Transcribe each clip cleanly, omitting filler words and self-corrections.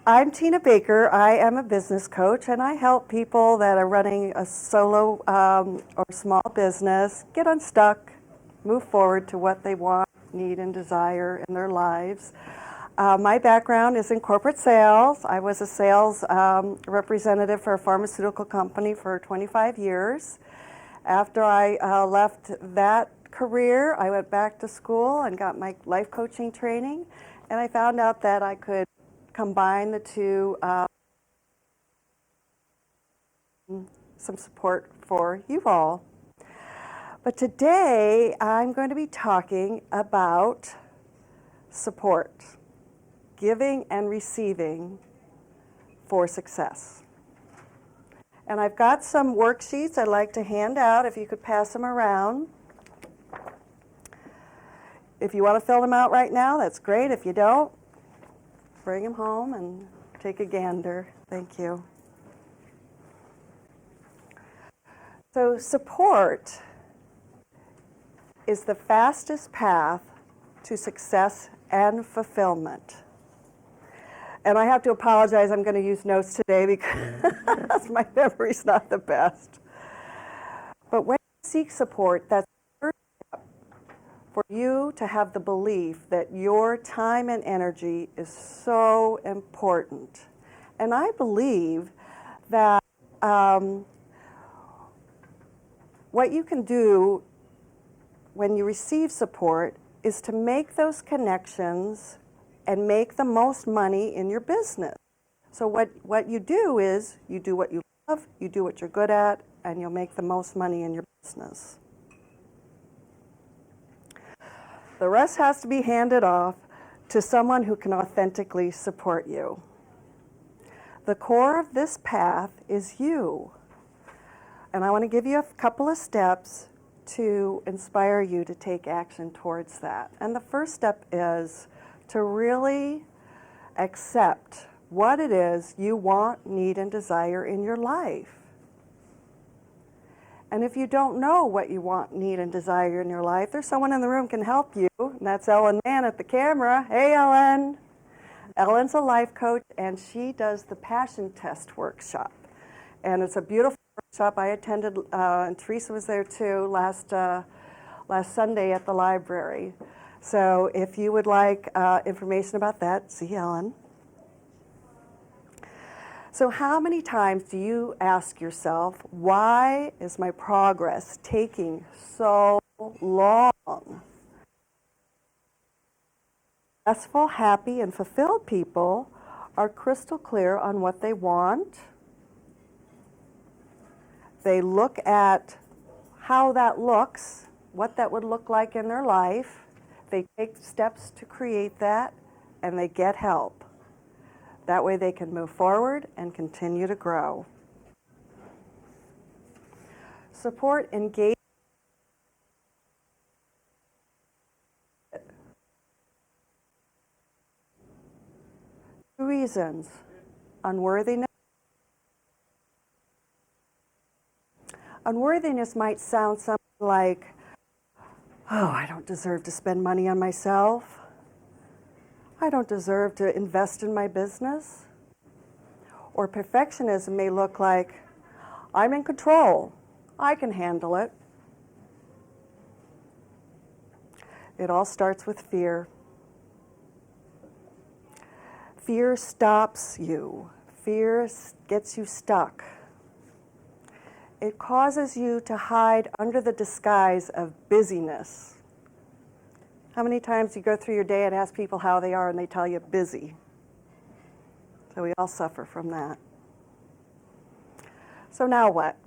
I'm Tina Baker. I am a business coach, and I help people that are running a solo or small business get unstuck, move forward to what they want, need, and desire in their lives. My background is in corporate sales. I was a sales representative for a pharmaceutical company for 25 years. After I left that career, I went back to school and got my life coaching training, and I found out that I could combine the two, some support for you all. But today I'm going to be talking about support, giving and receiving for success. And I've got some worksheets I'd like to hand out, if you could pass them around. If you want to fill them out right now, that's great. If you don't, bring them home and take a gander. Thank you. So support is the fastest path to success and fulfillment. And I have to apologize, I'm going to use notes today because my memory's not the best. But when you seek support, that's the first step for you to have the belief that your time and energy is so important. And I believe that what you can do when you receive support is to make those connections and make the most money in your business. So what you do is you do what you love, you do what you're good at, and you'll make the most money in your business. The rest has to be handed off to someone who can authentically support you. The core of this path is you. And I want to give you a couple of steps to inspire you to take action towards that. And the first step is to really accept what it is you want, need, and desire in your life. And if you don't know what you want, need, and desire in your life, there's someone in the room can help you, and that's Ellen Mann at the camera. Hey, Ellen. Ellen's a life coach, and she does the Passion Test workshop. And it's a beautiful workshop. I attended, and Teresa was there too, last Sunday at the library. So if you would like information about that, see Ellen. So how many times do you ask yourself, why is my progress taking so long? Successful, happy, and fulfilled people are crystal clear on what they want. They look at how that looks, what that would look like in their life. They take steps to create that, and they get help. That way they can move forward and continue to grow. Support engagement. Two reasons: unworthiness. Unworthiness might sound something like, oh, I don't deserve to spend money on myself. I don't deserve to invest in my business. Or perfectionism may look like, I'm in control. I can handle it. It all starts with fear. Fear stops you. Fear gets you stuck. It causes you to hide under the disguise of busyness. How many times do you go through your day and ask people how they are and they tell you busy? So we all suffer from that. So now what?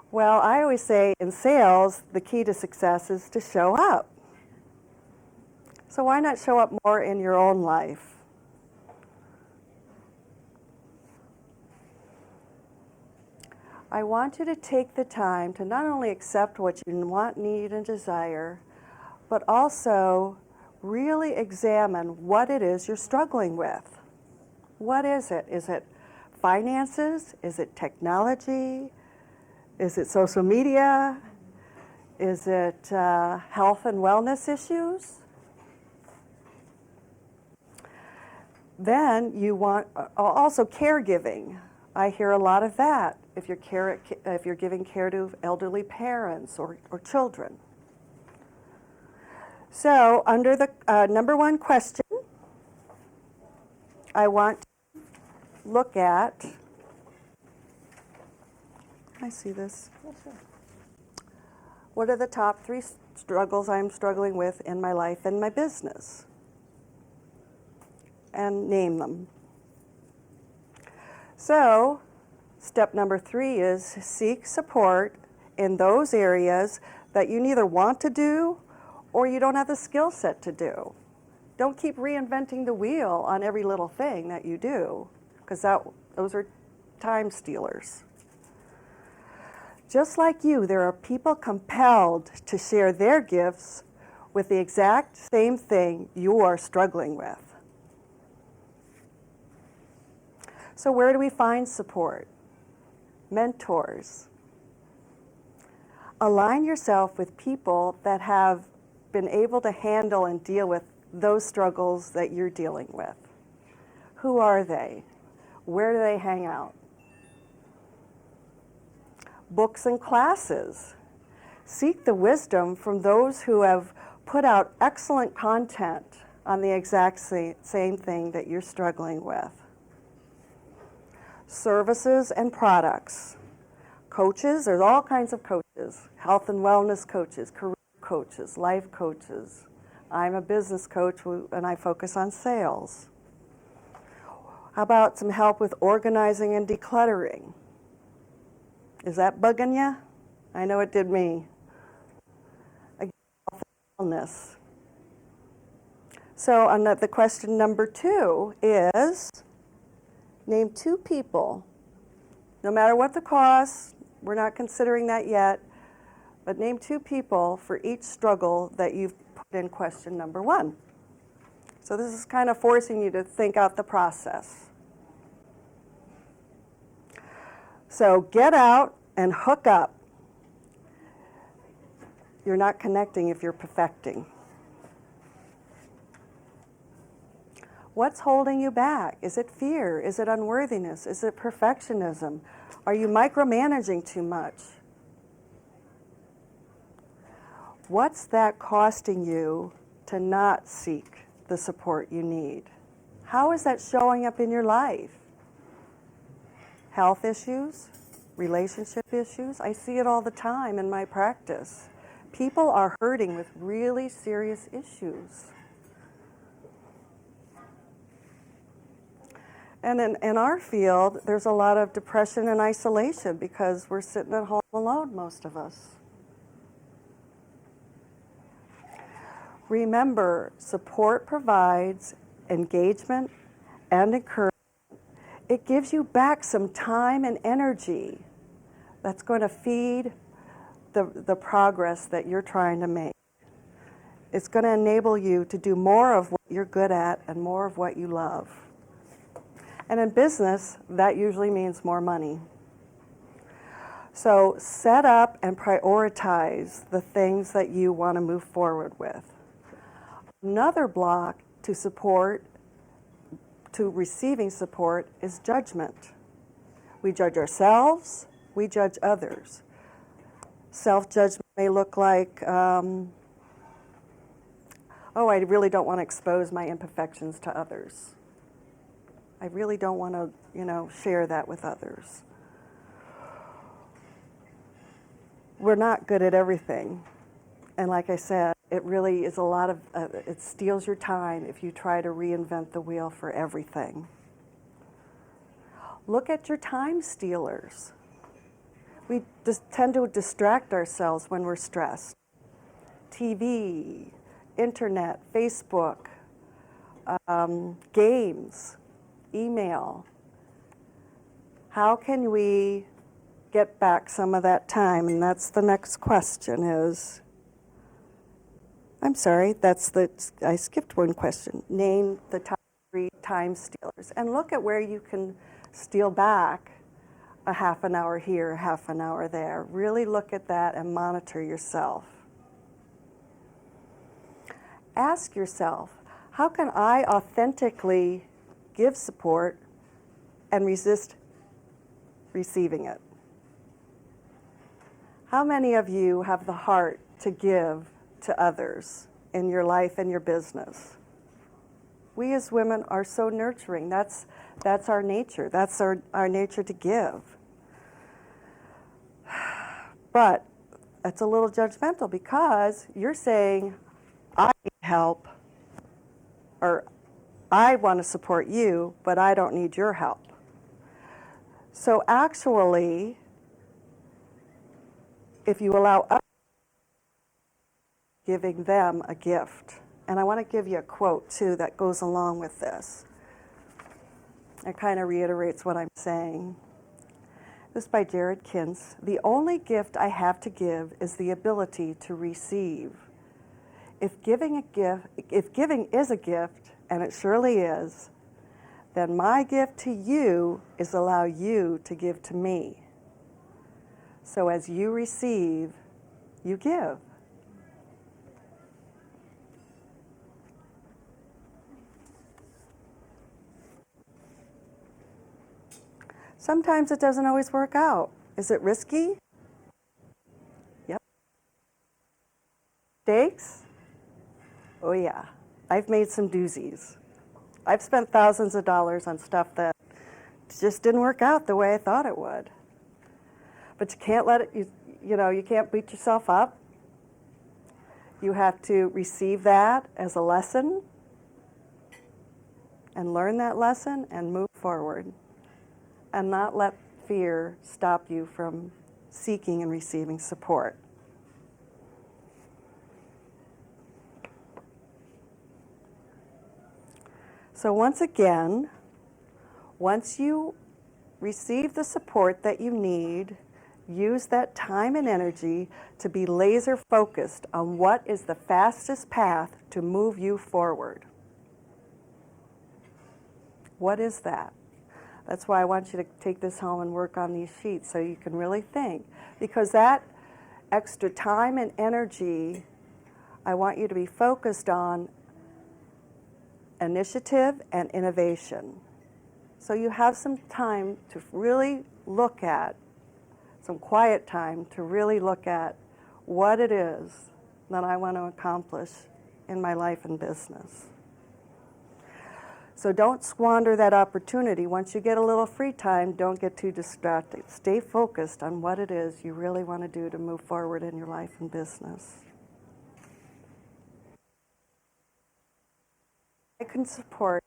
Well, I always say in sales, the key to success is to show up. So why not show up more in your own life? I want you to take the time to not only accept what you want, need, and desire, but also really examine what it is you're struggling with. What is it? Is it finances? Is it technology? Is it social media? Is it health and wellness issues? Then you want also caregiving. I hear a lot of that if you're giving care to elderly parents or children. So under the number one question, I want to look at, can I see this? Yes, sir. What are the top 3 struggles I'm struggling with in my life and my business? And name them. So, step number 3 is seek support in those areas that you neither want to do or you don't have the skill set to do. Don't keep reinventing the wheel on every little thing that you do, because those are time stealers. Just like you, there are people compelled to share their gifts with the exact same thing you are struggling with. So where do we find support? Mentors. Align yourself with people that have been able to handle and deal with those struggles that you're dealing with. Who are they? Where do they hang out? Books and classes. Seek the wisdom from those who have put out excellent content on the exact same thing that you're struggling with. Services and products. Coaches, there's all kinds of coaches. Health and wellness coaches, career coaches, life coaches. I'm a business coach and I focus on sales. How about some help with organizing and decluttering? Is that bugging you? I know it did me. Again, health and wellness. So on the question number 2 is, name 2 people, no matter what the cost, we're not considering that yet, but name 2 people for each struggle that you've put in question number 1. So this is kind of forcing you to think out the process. So get out and hook up. You're not connecting if you're perfecting. What's holding you back? Is it fear? Is it unworthiness? Is it perfectionism? Are you micromanaging too much? What's that costing you to not seek the support you need? How is that showing up in your life? Health issues? Relationship issues? I see it all the time in my practice. People are hurting with really serious issues. And in our field, there's a lot of depression and isolation because we're sitting at home alone, most of us. Remember, support provides engagement and encouragement. It gives you back some time and energy that's going to feed the progress that you're trying to make. It's going to enable you to do more of what you're good at and more of what you love. And in business, that usually means more money. So set up and prioritize the things that you want to move forward with. Another block to receiving support is judgment. We judge ourselves, we judge others. Self-judgment may look like, oh, I really don't want to expose my imperfections to others. I really don't want to, share that with others. We're not good at everything. And like I said, it really is a lot of, it steals your time if you try to reinvent the wheel for everything. Look at your time stealers. We just tend to distract ourselves when we're stressed. TV, internet, Facebook, games, email. How can we get back some of that time? And that's the next question is, I skipped one question. Name the top 3 time stealers. And look at where you can steal back a half an hour here, half an hour there. Really look at that and monitor yourself. Ask yourself, how can I authentically give support, and resist receiving it. How many of you have the heart to give to others in your life and your business? We as women are so nurturing. That's our nature. That's our nature to give. But it's a little judgmental because you're saying, I need help, or I want to support you, but I don't need your help. So actually, if you allow us, giving them a gift. And I want to give you a quote, too, that goes along with this. It kind of reiterates what I'm saying. This is by Jared Kintz. The only gift I have to give is the ability to receive. If giving is a gift, and it surely is, then my gift to you is allow you to give to me. So as you receive, you give. Sometimes it doesn't always work out. Is it risky? Yep. Mistakes? Oh yeah. I've made some doozies. I've spent thousands of dollars on stuff that just didn't work out the way I thought it would. But you can't let it, you can't beat yourself up. You have to receive that as a lesson and learn that lesson and move forward. And not let fear stop you from seeking and receiving support. So once again, once you receive the support that you need, use that time and energy to be laser focused on what is the fastest path to move you forward. What is that? That's why I want you to take this home and work on these sheets so you can really think. Because that extra time and energy, I want you to be focused on initiative and innovation. So you have some time to really look at, some quiet time to really look at what it is that I want to accomplish in my life and business. So don't squander that opportunity. Once you get a little free time, don't get too distracted. Stay focused on what it is you really want to do to move forward in your life and business. I can support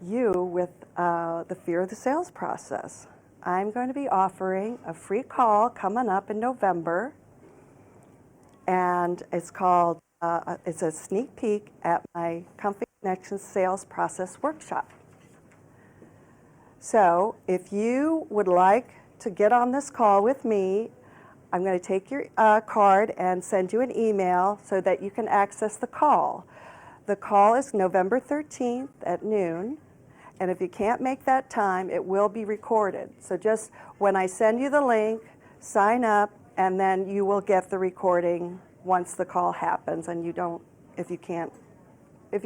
you with the Fear of the Sales process. I'm going to be offering a free call coming up in November, and it's called, it's a sneak peek at my Comfy Connections Sales Process Workshop. So if you would like to get on this call with me, I'm going to take your card and send you an email so that you can access the call. The call is November 13th at noon, and if you can't make that time, it will be recorded. So just when I send you the link, sign up, and then you will get the recording once the call happens, and you don't, if you can't. If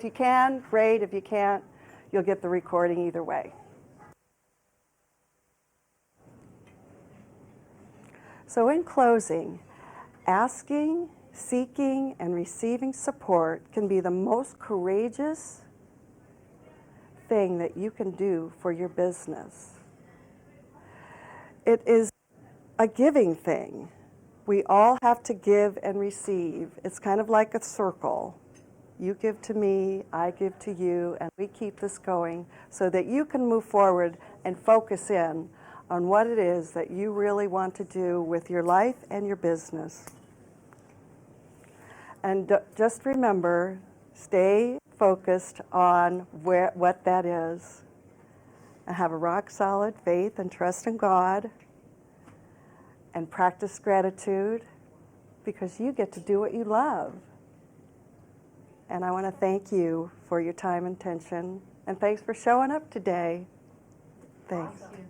you can, great. If you can't, you'll get the recording either way. So in closing, asking, seeking, and receiving support can be the most courageous thing that you can do for your business. It is a giving thing. We all have to give and receive. It's kind of like a circle. You give to me, I give to you, and we keep this going so that you can move forward and focus in on what it is that you really want to do with your life and your business. And just remember, stay focused on what that is, and have a rock solid faith and trust in God, and practice gratitude, because you get to do what you love. And I want to thank you for your time and attention. And thanks for showing up today. Thanks. Awesome.